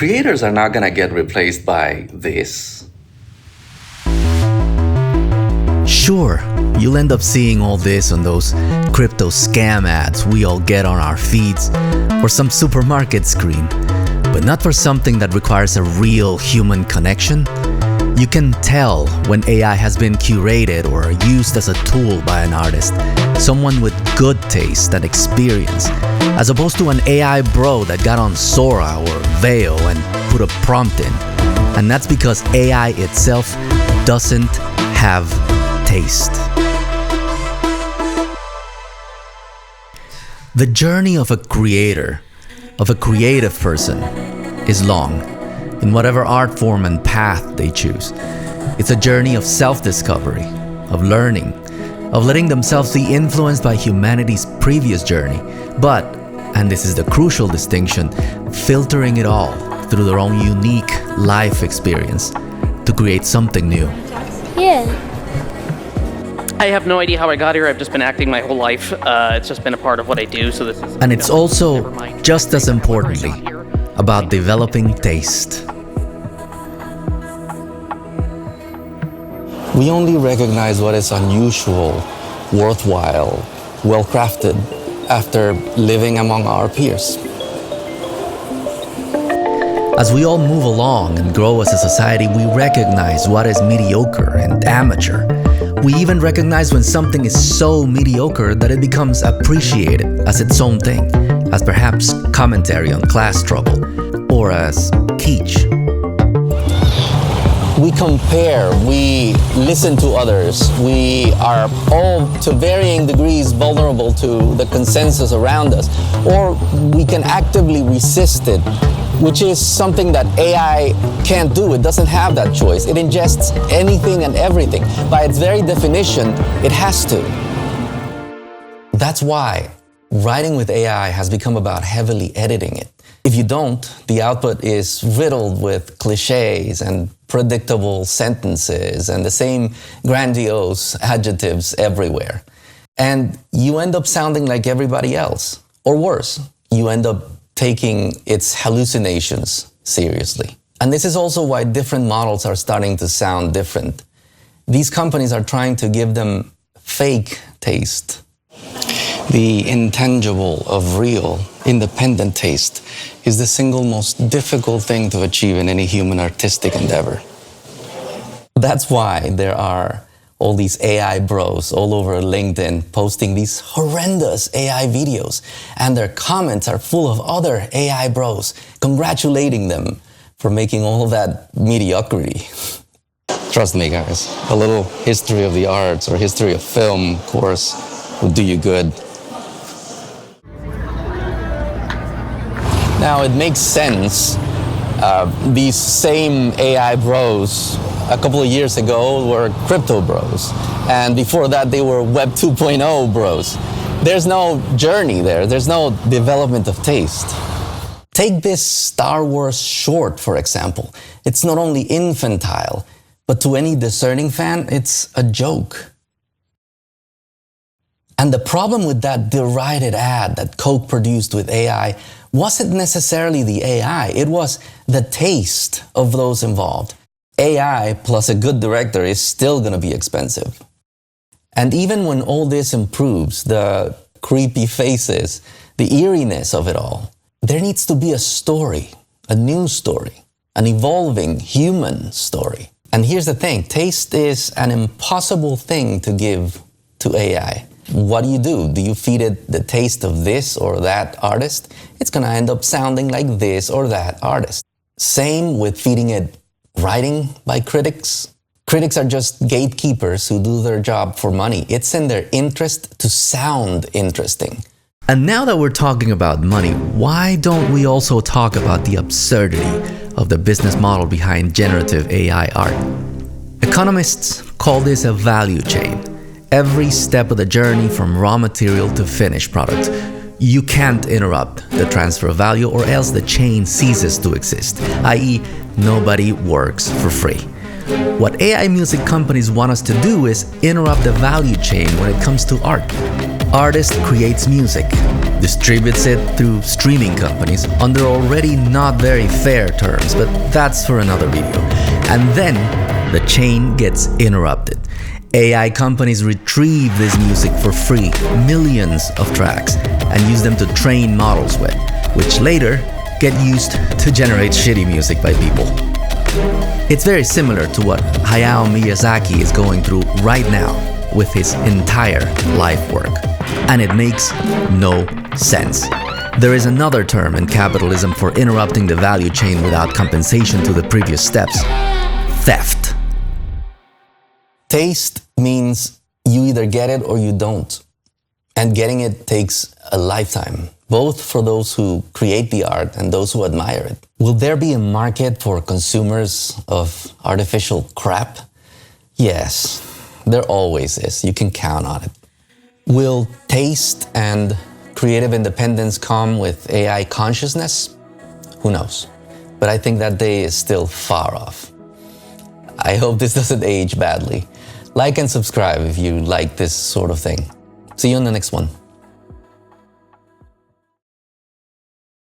creators are not going to get replaced by this. Sure, you'll end up seeing all this on those crypto scam ads we all get on our feeds or some supermarket screen, but not for something that requires a real human connection. You can tell when AI has been curated or used as a tool by an artist, someone with good taste and experience, as opposed to an AI bro that got on Sora or Veo and put a prompt in. And that's because AI itself doesn't have taste. The journey of a creator, of a creative person, is long, in whatever art form and path they choose. It's a journey of self-discovery, of learning, of letting themselves be influenced by humanity's previous journey, but, and this is the crucial distinction, filtering it all through their own unique life experience to create something new. Yeah. I have no idea how I got here. I've just been acting my whole life. It's just been a part of what I do, so this is... And it's also, just as importantly, about developing taste. We only recognize what is unusual, worthwhile, well-crafted after living among our peers. As we all move along and grow as a society, we recognize what is mediocre and amateur. We even recognize when something is so mediocre that it becomes appreciated as its own thing, as perhaps commentary on class struggle, or as kitsch. We compare, we listen to others, we are all to varying degrees vulnerable to the consensus around us, or we can actively resist it, which is something that AI can't do. It doesn't have that choice. It ingests anything and everything. By its very definition, it has to. That's why writing with AI has become about heavily editing it. If you don't, the output is riddled with cliches and predictable sentences and the same grandiose adjectives everywhere. And you end up sounding like everybody else. Or worse, you end up taking its hallucinations seriously. And this is also why different models are starting to sound different. These companies are trying to give them fake taste. The intangible of real, independent taste is the single most difficult thing to achieve in any human artistic endeavor. That's why there are all these AI bros all over LinkedIn posting these horrendous AI videos, and their comments are full of other AI bros congratulating them for making all of that mediocrity. Trust me, guys, a little history of the arts or history of film course will do you good. Now, it makes sense. These same AI bros a couple of years ago were crypto bros. And before that, they were Web 2.0 bros. There's no journey there. There's no development of taste. Take this Star Wars short, for example. It's not only infantile, but to any discerning fan, it's a joke. And the problem with that derided ad that Coke produced with AI wasn't necessarily the AI, it was the taste of those involved. AI plus a good director is still going to be expensive. And even when all this improves, the creepy faces, the eeriness of it all, there needs to be a story, a new story, an evolving human story. And here's the thing, taste is an impossible thing to give to AI. What do? Do you feed it the taste of this or that artist? It's going to end up sounding like this or that artist. Same with feeding it writing by critics. Critics are just gatekeepers who do their job for money. It's in their interest to sound interesting. And now that we're talking about money, why don't we also talk about the absurdity of the business model behind generative AI art? Economists call this a value chain. Every step of the journey from raw material to finished product. You can't interrupt the transfer of value or else the chain ceases to exist, i.e. nobody works for free. What AI music companies want us to do is interrupt the value chain when it comes to art. Artist creates music, distributes it through streaming companies under already not very fair terms, but that's for another video. And then the chain gets interrupted. AI companies retrieve this music for free, millions of tracks, and use them to train models with, which later get used to generate shitty music by people. It's very similar to what Hayao Miyazaki is going through right now with his entire life work. And it makes no sense. There is another term in capitalism for interrupting the value chain without compensation to the previous steps: theft. Taste means you either get it or you don't. And getting it takes a lifetime, both for those who create the art and those who admire it. Will there be a market for consumers of artificial crap? Yes, there always is. You can count on it. Will taste and creative independence come with AI consciousness? Who knows? But I think that day is still far off. I hope this doesn't age badly. Like and subscribe if you like this sort of thing. See you in the next one.